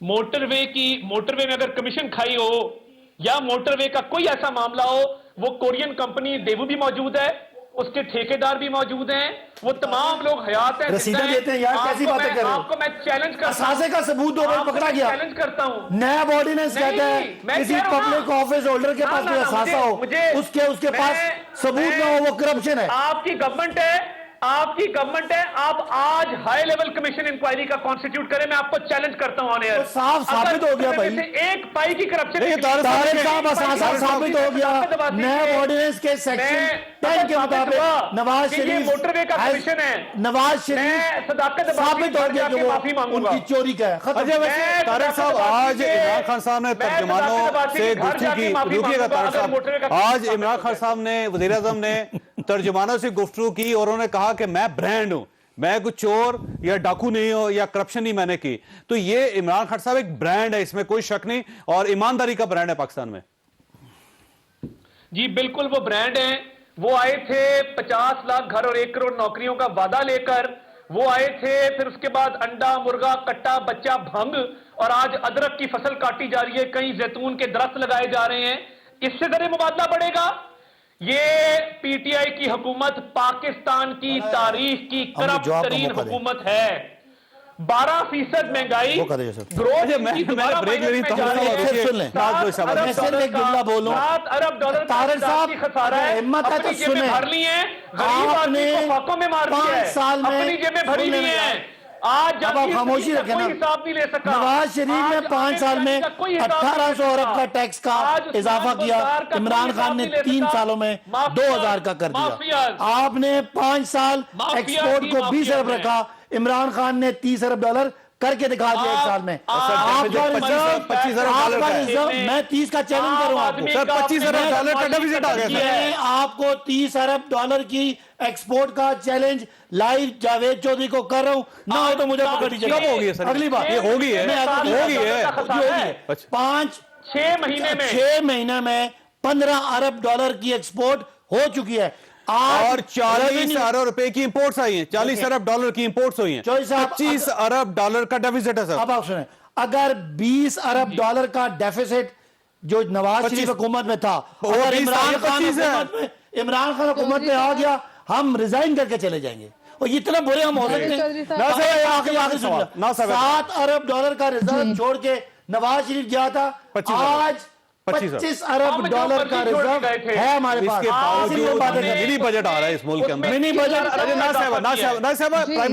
موٹر وے میں اگر کمیشن کھائی ہو یا موٹر وے کا کوئی ایسا معاملہ ہو, وہ کورین کمپنی دیوو بھی موجود ہے, اس کے ٹھیکیدار بھی موجود ہیں, وہ تمام لوگ حیات ہیں, رسیدیں دیتے ہیں. یار کیسی باتیں کر رہے ہیں؟ آپ کو میں چیلنج کرتا ہوں, اثاثے کا ثبوت دو بار پکڑا گیا, چیلنج کرتا ہوں. نیب آرڈیننس کہتا ہے کسی پبلک آفس ہولڈر کے پاس کوئی اثاثہ ہو اس کے پاس ثبوت نہ ہو وہ کرپشن ہے. آپ کی گورنمنٹ ہے, آپ آج ہائی لیول کمیشن انکوائری کا کانسٹیٹیوٹ کریں, میں آپ کو چیلنج کرتا ہوں. آنے صاف ثابت ہو گیا بھائی, ایک پائی کی کرپشن طارق صاحب اثاثہ ثابت ہو گیا. نیب آرڈیننس کے سیکشن 10 کے مطابق نواز شریف موٹر وے کا کمیشن ہے, نواز شریف ثابت ہو گیا کہ وہ ان کی چوری کا ہے. طارق صاحب آج عمران خان صاحب نے ترجمانوں سے گفتگو کی, رکیے گا طارق صاحب, آج عمران خان صاحب نے وزیر اعظم نے ترجمانوں سے گفتگو کی اور انہوں نے کہا کہ میں برانڈ ہوں, میں کوئی چور یا ڈاکو نہیں ہوں یا کرپشن نہیں میں نے کی. تو یہ عمران خان صاحب ایک برانڈ ہے, اس میں کوئی شک نہیں, اور ایمانداری کا برانڈ ہے پاکستان میں. جی بالکل وہ برانڈ ہیں. وہ آئے تھے 50 لاکھ گھر اور 1 کروڑ نوکریوں کا وعدہ لے کر, وہ آئے تھے, پھر اس کے بعد انڈا مرغا کٹا بچہ بھنگ, اور آج ادرک کی فصل کاٹی جا رہی ہے, کہیں زیتون کے درخت لگائے جا رہے ہیں. اس سے ذرا مبادلہ بڑھے گا. یہ پی ٹی آئی کی حکومت پاکستان کی تاریخ کی کرپٹ ترین حکومت ہے. 12% مہنگائی, گروتھ کی دوبارہ مائنس میں جا رہی ہے. 7 ارب ڈالر کا خسارہ ہے, اپنی جیبیں بھر لی ہیں, غریب آدمی کو فاقوں میں مار دیا ہے, اپنی جیبیں بھری لی ہیں. آج اب آپ خاموشی رکھیں نا, نواز شریف نے 5 سال میں 1800 ارب کا ٹیکس کا اضافہ کیا, عمران خان نے 3 سالوں میں 2000 کا کر دیا. آپ نے 5 سال ایکسپورٹ کو 20 ارب رکھا, عمران خان نے 30 ارب ڈالر کر کے دکھا دیا 1 سال میں. آپ کا ریزرو میں 30 کا چیلنج کروں آپ کو, 25 ارب ڈالر کا ڈیفیسٹ آ گیا. میں آپ کو 30 ارب ڈالر کی ایکسپورٹ کا چیلنج لائیو جاوید چودھری کو کر رہا ہوں, نہ ہو تو مجھے پکڑ لیجیے. کب ہوگی ہے سر؟ اگلی بات یہ ہوگی ہے 6 مہینے میں 15 ارب ڈالر کی ایکسپورٹ ہو چکی ہے, اور 40 ارب روپے کی امپورٹس آئی ہیں, 40 ارب ڈالر کی امپورٹس ہوئی ہیں, 25 ارب ڈالر کا ڈیفیسٹ ہے سر. اب آپ سنیں, اگر 20 ارب ڈالر کا ڈیفیسٹ جو نواز شریف حکومت میں تھا, اگر عمران خان حکومت میں آ گیا, ہم ریزائن کر کے چلے جائیں گے. اور اتنا برے ہم ہو سکتے ہیں. 7 ارب ڈالر کا ریزرو چھوڑ کے نواز شریف گیا تھا, آج 25 ارب ڈالر کا ریزرو ہے ہمارے پاس. منی بجٹ آ رہا ہے اس ملک کے اندر. منی بجٹ. پرائم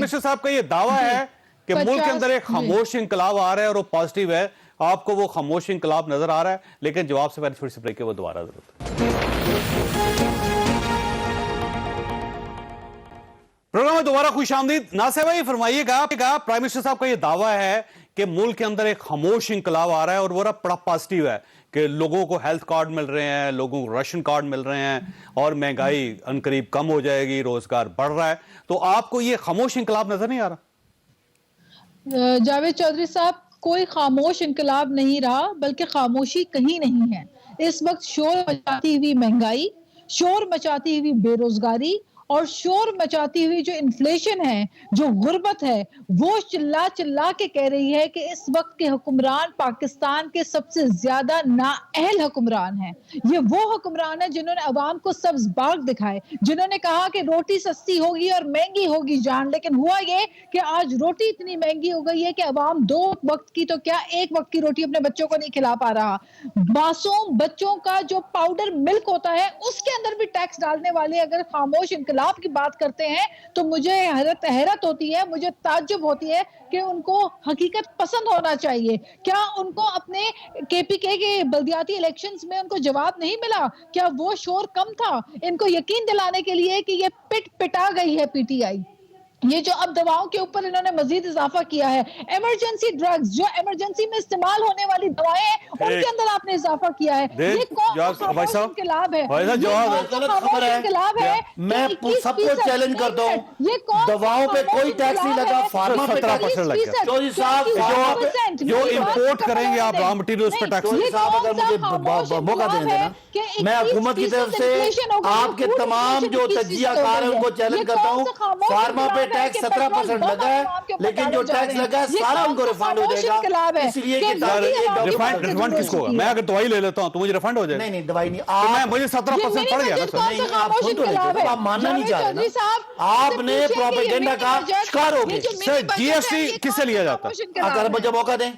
منسٹر صاحب کا یہ دعویٰ ہے کہ ملک کے اندر ایک خاموش انقلاب آ رہا ہے اور وہ پازیٹیو ہے. آپ کو وہ خاموش انقلاب نظر آ رہا ہے, لیکن جواب سے پہلے چھوٹی سی بریک ہے, وہ دوبارہ ضرورت ہے. پروگرام میں دوبارہ خوش آمدید. ناصر بھائی فرمائیے گا, پرائم منسٹر صاحب کا یہ دعویٰ ہے کہ ملک کے اندر ایک خاموش انقلاب آ رہا ہے اور وہ بڑا پازیٹیو ہے کہ لوگوں کو ہیلتھ کارڈ مل رہے ہیں, لوگوں کو راشن کارڈ مل رہے ہیں, اور مہنگائی عنقریب کم ہو جائے گی, روزگار بڑھ رہا ہے. تو آپ کو یہ خاموش انقلاب نظر نہیں آ رہا؟ جاوید چودھری صاحب, کوئی خاموش انقلاب نہیں رہا، بلکہ خاموشی کہیں نہیں ہے۔ اس وقت شور مچاتی ہوئی مہنگائی، شور مچاتی ہوئی بے روزگاری اور شور مچاتی ہوئی جو انفلیشن ہے، جو غربت ہے، وہ چلا چلا کے کہہ رہی ہے کہ اس وقت کے حکمران پاکستان کے سب سے زیادہ نااہل حکمران ہیں۔ یہ وہ حکمران ہیں جنہوں نے عوام کو سبز باغ دکھائے، جنہوں نے کہا کہ روٹی سستی ہوگی اور مہنگی ہوگی جان، لیکن ہوا یہ کہ آج روٹی اتنی مہنگی ہو گئی ہے کہ عوام 2 وقت کی تو کیا 1 وقت کی روٹی اپنے بچوں کو نہیں کھلا پا رہا۔ معصوم بچوں کا جو پاؤڈر ملک ہوتا ہے اس کے اندر بھی ٹیکس ڈالنے والے اگر خاموش انقلاب کی بات کرتے ہیں تو مجھے حیرت ہوتی ہے، مجھے تعجب ہوتی ہے کہ ان کو حقیقت پسند ہونا چاہیے۔ کیا ان کو اپنے KPK کے بلدیاتی الیکشنز میں ان کو جواب نہیں ملا؟ کیا وہ شور کم تھا؟ ان کو یقین دلانے کے لیے کہ یہ پٹا گئی ہے PTI، یہ جو اب دواؤں کے اوپر انہوں نے مزید اضافہ کیا ہے، ایمرجنسی ڈرگز جو ایمرجنسی میں استعمال ہونے والی دوائیں ہیں ان کے اندر آپ نے اضافہ کیا ہے۔ یہ کون سا خاموش انقلاب ہے؟ میں سب کو چیلنج کرتا ہوں، دواؤں پہ کوئی ٹیکس نہیں لگا، فارما پہ 17% لگ گیا۔ چودھری صاحب جو امپورٹ کریں گے آپ را مٹیریل اس پہ ٹیکس۔ چودھری صاحب اگر مجھے موقع دیں دینا، میں حکومت کی طرف سے آپ کے تمام جو تجزیہ کار ہیں ان کو چیلنج کرتا ہوں، فارما پہ ٹیکس 17% لگا ہے، لیکن جو ٹیکس لگا ہے سارا ان کو ریفنڈ ہو جائے گا، اس لیے کہ ریفنڈ کس کو ہوگا؟ میں اگر دوائی لے لیتا ہوں تو مجھے ریفنڈ ہو جائے گا؟ نہیں دوائی نہیں، مجھے 17% پڑ گیا نا سر۔ نہیں آپ سن تو لیتے، آپ ماننا نہیں چاہ رہے نا، آپ نے پروپیگنڈا کا شکار ہو گئے۔ سر GST کس سے لیا جاتا ہے؟ اگر مجھے موقع دیں،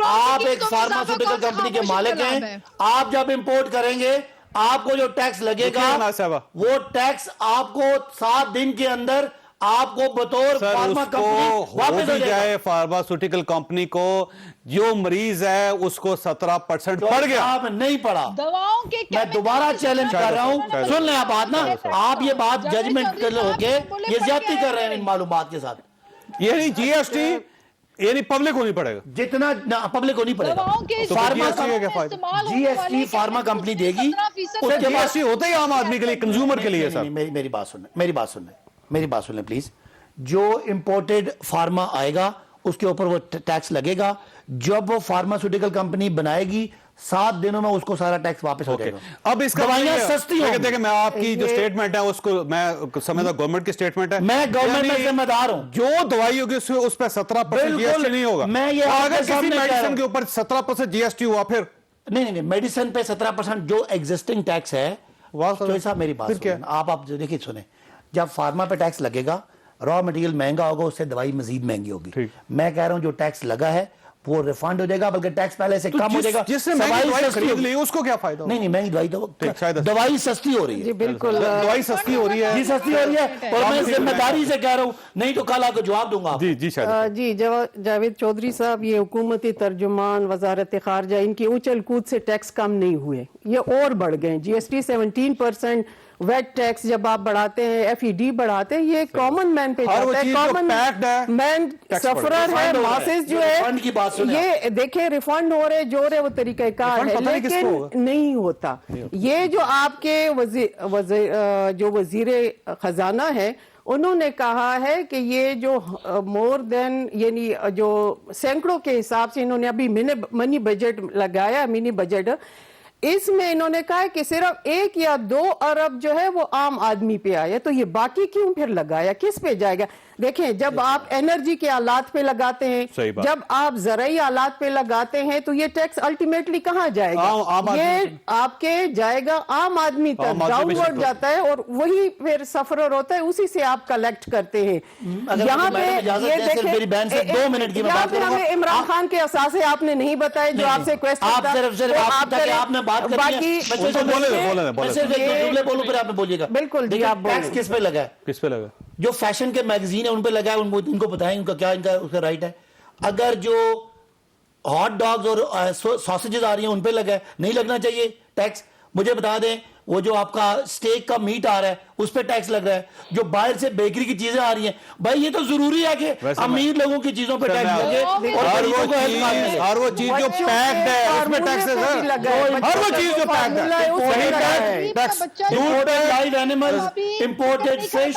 آپ ایک فارماسیوٹیکل کمپنی کے مالک ہیں، آپ جب امپورٹ کریں گے آپ کو جو ٹیکس لگے گا وہ ٹیکس آپ کو 7 دن کے اندر آپ کو بطور فارما کمپنی واپس ہو جائے۔ فارماسیوٹیکل کمپنی کو جو مریض ہے اس کو 17% پڑ گیا۔ آپ نہیں پڑا، دواؤں کے میں دوبارہ چیلنج کر رہا ہوں، سن لیں آپ بات نا، آپ یہ بات ججمنٹ ہو کے یہ زیادتی کر رہے ہیں ان معلومات کے ساتھ۔ یعنی GST یعنی پبلک کو نہیں پڑے گا، جتنا پبلک کو نہیں پڑے گا، فارما GST فارما کمپنی دے گی، اس کے بعد GST ہوتا ہی عام آدمی کے لیے، کنزیومر کے لیے سر۔ میری بات سن لیں پلیز۔ جو امپورٹڈ فارما آئے گا اس کے اوپر وہ ٹیکس لگے گا، جب وہ فارماسیوٹیکل کمپنی بنائے گی 7 دنوں میں اس کو سارا ٹیکس واپس ہو جائے گا۔ اب اس کا دوائیاں سستی ہوں گی۔ دیکھیں میں آپ کی جو سٹیٹمنٹ ہے اس کو میں سمجھتا گورنمنٹ کی سٹیٹمنٹ ہے، میں گورنمنٹ میں ذمہ دار ہوں، جو دوائی ہوگی اس پہ 17% GST نہیں ہوگا۔ میں یہ اگر کسی میڈیسن کے اوپر 17% GST ہوا پھر نہیں میڈیسن پہ 17% جو ایگزسٹنگ ٹیکس ہے، صاحب میری بات سنیں، آپ دیکھیں سنیں، جب فارما پہ ٹیکس لگے گا را مٹیریل مہنگا ہوگا، اس سے دوائی مزید مہنگی ہوگی۔ میں کہہ رہا ہوں جو ٹیکس لگا ہے وہ ریفنڈ ہو جائے گا، بلکہ ٹیکس پہلے سے کم ہو جائے گا۔ جس سے مہنگی دوائی خرید لی اس کو کیا فائدہ؟ نہیں مہنگی دوائی تو دوائی سستی ہو رہی ہے۔ جی بالکل دوائی سستی ہو رہی ہے، جی سستی ہو رہی ہے، اور میں ذمہ داری سے کہہ رہا ہوں، نہیں تو کل آپ کو جواب دوں گا۔ جی جاوید چودھری صاحب، یہ حکومتی ترجمان وزارت خارجہ، ان کی اچل کود سے ٹیکس کم نہیں ہوئے، یہ اور بڑھ گئے۔ GST 17%، ویٹ ٹیکس جب آپ بڑھاتے ہیں، FED بڑھاتے ہیں، یہ کامن مین پہ جاتا ہے، کامن مین سفرر ہے، ماسز جو ہے، یہ دیکھیں ریفنڈ ہو رہے جو رہے وہ طریقہ کار ہے، لیکن نہیں ہوتا۔ یہ جو آپ کے جو وزیر خزانہ ہے انہوں نے کہا ہے کہ یہ جو مور دین یعنی جو سینکڑوں کے حساب سے انہوں نے ابھی منی بجٹ لگایا، منی بجٹ، اس میں انہوں نے کہا کہ صرف 1 یا 2 ارب جو ہے وہ عام آدمی پہ آیا، تو یہ باقی کیوں پھر لگایا، کس پہ جائے گا؟ دیکھیں جب آپ انرجی کے آلات پہ لگاتے ہیں، جب آپ زرعی آلات پہ لگاتے ہیں تو یہ ٹیکس الٹیمیٹلی کہاں جائے گا؟ یہ آپ کے جائے گا عام آدمی تک، ڈاؤن ورڈ جاتا ہے، اور وہی پھر سفرر ہوتا ہے، اسی سے آپ کلیکٹ کرتے ہیں۔ یہاں پہ یہ دیکھیں، یہاں پہ ہمیں عمران خان کے اثاثے آپ نے نہیں بتائے جو آپ سے کویسچن بالکل جی آپ کس پہ لگا ہے؟ کس پہ لگا؟ جو فیشن کے میگزین ہے ان پہ لگا ہے، ان کو بتائیں ان کا کیا اس کا رائٹ ہے۔ اگر جو ہاٹ ڈاگز اور ساسیجز آ رہی ہیں ان پہ لگا ہے، نہیں لگنا چاہیے ٹیکس۔ مجھے بتا دیں وہ جو آپ کا سٹیک کا میٹ آ رہا ہے اس پہ ٹیکس لگ رہا ہے. جو باہر سے بیکری کی چیزیں آ رہی ہیں, بھائی یہ تو ضروری ہے کہ امیر لوگوں کی چیزوں پہ ٹیکس لگے اور وہ چیز جو پیکڈ ہے اس میں ٹیکس ہے سر, ہر وہ چیز جو پیکڈ ہے, live animal, imported fish,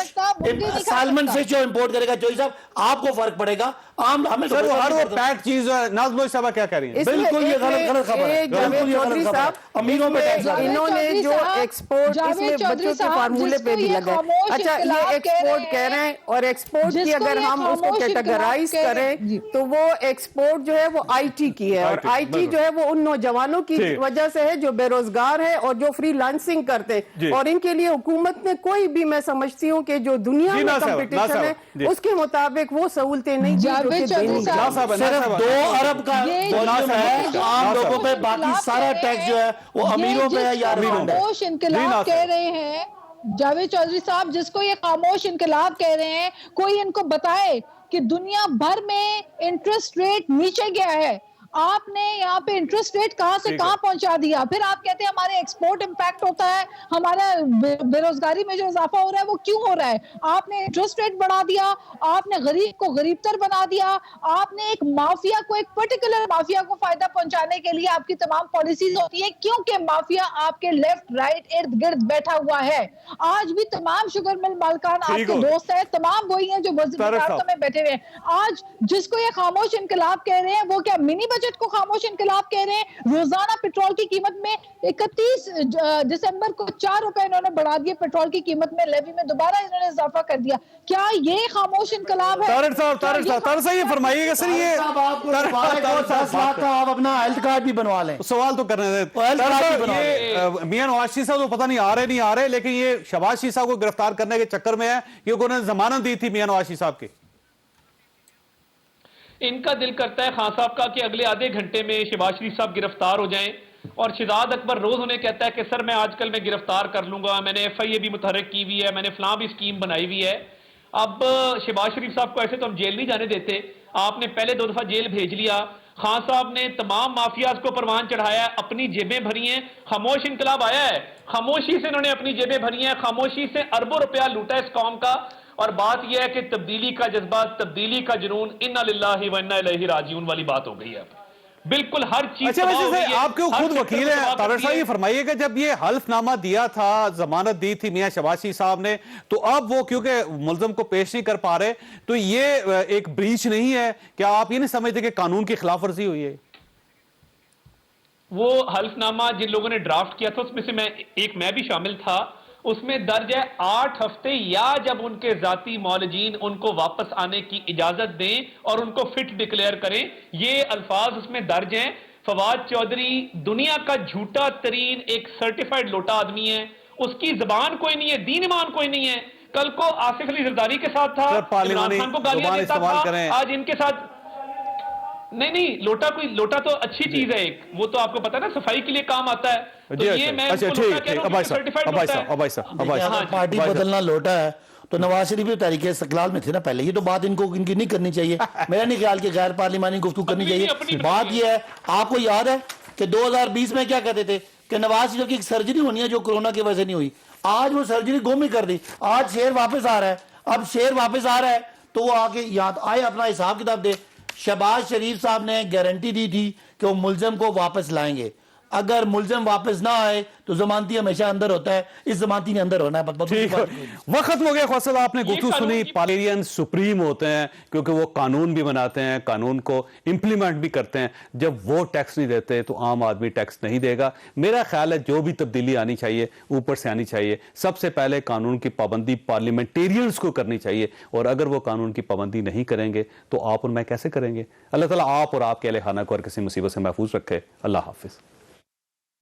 salmon fish جو امپورٹ کرے گا جوئی صاحب, آپ کو فرق پڑے گا. عام ہمیں سر ہر وہ پیکڈ چیز. نازم صاحبہ کیا کہہ رہی ہیں؟ بالکل یہ غلط خبر ہے, بالکل یہ غلط خبر ہے. امیروں پہ ٹیکس لگا, انہوں نے جو ایکسپورٹ اس میں بچوں کے فارمولے پہ بھی لگا. اچھا یہ ایکسپورٹ کہہ رہے ہیں, اور ایکسپورٹ کی اگر ہم اس کو کیٹیگرائز کریں تو وہ ایکسپورٹ جو ہے وہ آئی ٹی کی ہے, اور آئی ٹی جو ہے وہ ان نوجوانوں کی وجہ سے ہے جو بے روزگار ہے اور جو فری لانسنگ کرتے ہیں, اور ان کے لیے حکومت نے کوئی بھی, میں سمجھتی ہوں کہ جو دنیا میں کمپٹیشن ہے اس کے مطابق وہ سہولتیں نہیں دی جو کہ دینی. صرف 2 ارب کا والیوم ہے عام لوگوں پہ, باقی سارا ٹیکس جو ہے وہ امیروں پہ ہے یا ریفنڈ ہے. خاموش انقلاب کہہ رہے ہیں جاوید چودھری صاحب, جس کو یہ خاموش انقلاب کہہ رہے ہیں, کوئی ان کو بتائے کہ دنیا بھر میں انٹرسٹ ریٹ نیچے گیا ہے, آپ نے یہاں پہ انٹرسٹ ریٹ کہاں سے کہاں پہنچا دیا. پھر آپ کہتے ہیں ہمارے ایکسپورٹ امپیکٹ ہوتا ہے, ہمارا بے روزگاری میں جو اضافہ ہو رہا ہے وہ کیوں ہو رہا ہے. آپ نے انٹرسٹ ریٹ بڑھا دیا, آپ نے غریب کو غریب تر بنا دیا, آپ نے ایک مافیا کو, ایک پرٹیکولر مافیا کو فائدہ پہنچانے کے لیے آپ کی تمام پالیسیز ہوتی ہیں, کیونکہ مافیا آپ کے لیفٹ رائٹ ارد گرد بیٹھا ہوا ہے. آج بھی تمام شوگر مل مالکان آپ کے دوست ہیں, تمام وہی ہیں جو وزارتوں میں بیٹھے ہوئے ہیں. آج جس کو یہ خاموش انقلاب کہہ رہے ہیں وہ کیا منی بجٹ کو خاموش انقلاب کہہ رہے ہیں؟ روزانہ پیٹرول کی قیمت میں 31 دسمبر کو 4 روپے انہوں نے بڑھا دیے, پیٹرول کی قیمت میں لیوی میں دوبارہ انہوں نے اضافہ کر دیا. کیا یہ خاموش انقلاب ہے؟ طارق صاحب یہ فرمائیے گا سر, یہ 10 لاکھ کا آپ اپنا ہیلتھ کارڈ بھی بنوا لیں. سوال تو کرنے دیں. میاں نواز شریف صاحب تو پتہ نہیں آ رہے نہیں آ رہے, لیکن یہ شہباز شریف صاحب کو گرفتار کرنے کے چکر میں ہے کیونکہ انہوں نے ضمانت دی تھی میاں نواز شریف صاحب کی. ان کا دل کرتا ہے خان صاحب کا کہ اگلے آدھے گھنٹے میں شہباز شریف صاحب گرفتار ہو جائیں, اور شہزاد اکبر روز انہیں کہتا ہے کہ سر میں آج کل میں گرفتار کر لوں گا, میں نے ایف آئی اے بھی متحرک کی ہوئی ہے, میں نے فلاں بھی اسکیم بنائی ہوئی ہے. اب شہباز شریف صاحب کو ایسے تو ہم جیل نہیں جانے دیتے, آپ نے پہلے 2 دفعہ جیل بھیج لیا. خان صاحب نے تمام مافیاز کو پروان چڑھایا, اپنی جیبیں بھری ہیں. خاموش انقلاب آیا ہے, خاموشی سے انہوں نے اپنی جیبیں بھری ہیں, خاموشی سے اربوں روپیہ لوٹا اس قوم کا. اور بات یہ ہے کہ تبدیلی کا جذبہ, تبدیلی کا جنون, انا للہ و انا الیہ راجعون والی بات ہو گئی ہے. بالکل ہر چیز. اچھا ویسے آپ کے خود وکیل ہیں طارق صاحب, یہ فرمائیے کہ جب یہ حلف نامہ دیا تھا, ضمانت دی تھی میاں شہباز شریف صاحب نے, تو اب وہ کیونکہ ملزم کو پیش نہیں کر پا رہے, تو یہ ایک بریچ نہیں ہے؟ کیا آپ یہ نہیں سمجھتے کہ قانون کی خلاف ورزی ہوئی ہے؟ وہ حلف نامہ جن لوگوں نے ڈرافٹ کیا تھا اس میں سے میں بھی شامل تھا, اس میں درج ہے 8 ہفتے یا جب ان کے ذاتی معالجین ان کو واپس آنے کی اجازت دیں اور ان کو فٹ ڈکلیئر کریں, یہ الفاظ اس میں درج ہیں. فواد چودھری دنیا کا جھوٹا ترین ایک سرٹیفائیڈ لوٹا آدمی ہے, اس کی زبان کوئی نہیں ہے, دین ایمان کوئی نہیں ہے. کل کو آصف علی زرداری کے ساتھ تھا, عمران خان کو گالیاں دیتا تھا, آج ان کے ساتھ. نہیں لوٹا تو اچھی چیز ہے ایک, وہ تو آپ کو پتا نا صفائی کے لیے کام آتا ہے. تو یہ میں پارٹی بدلنا لوٹا ہے, تو نواز شریف بھی تحریک استقلال میں تھے نا پہلے, یہ تو بات ان کو نہیں کرنی چاہیے. میرا نہیں خیال کہ غیر پارلیمانی گفتگو کرنی چاہیے. بات یہ ہے, آپ کو یاد ہے کہ 2020 میں کیا کہتے تھے کہ نواز شریف کی ایک سرجری ہونی ہے جو کرونا کی وجہ سے نہیں ہوئی. آج وہ سرجری گم ہی کر دی. آج شیر واپس آ رہا ہے, اب شیر واپس آ رہا ہے تو وہ آگے یاد آئے اپنا حساب کتاب دے. شہباز شریف صاحب نے گارنٹی دی تھی کہ وہ ملزم کو واپس لائیں گے. اگر ملزم واپس نہ آئے تو ضمانتی ہمیشہ اندر ہوتا ہے, اس ضمانتی نے اندر ہونا ہے. وقت ختم ہو گیا. خواصل آپ نے گفتگو سنی, پارلیمنٹرین سپریم ہوتے ہیں کیونکہ وہ قانون بھی بناتے ہیں, قانون کو امپلیمنٹ بھی کرتے ہیں. جب وہ ٹیکس نہیں دیتے تو عام آدمی ٹیکس نہیں دے گا. میرا خیال ہے جو بھی تبدیلی آنی چاہیے اوپر سے آنی چاہیے. سب سے پہلے قانون کی پابندی پارلیمنٹیرینز کو کرنی چاہیے, اور اگر وہ قانون کی پابندی نہیں کریں گے تو آپ اور میں کیسے کریں گے؟ اللہ تعالیٰ آپ اور آپ کے اہل خانہ کو ہر کسی مصیبت سے محفوظ رکھے. اللہ حافظ.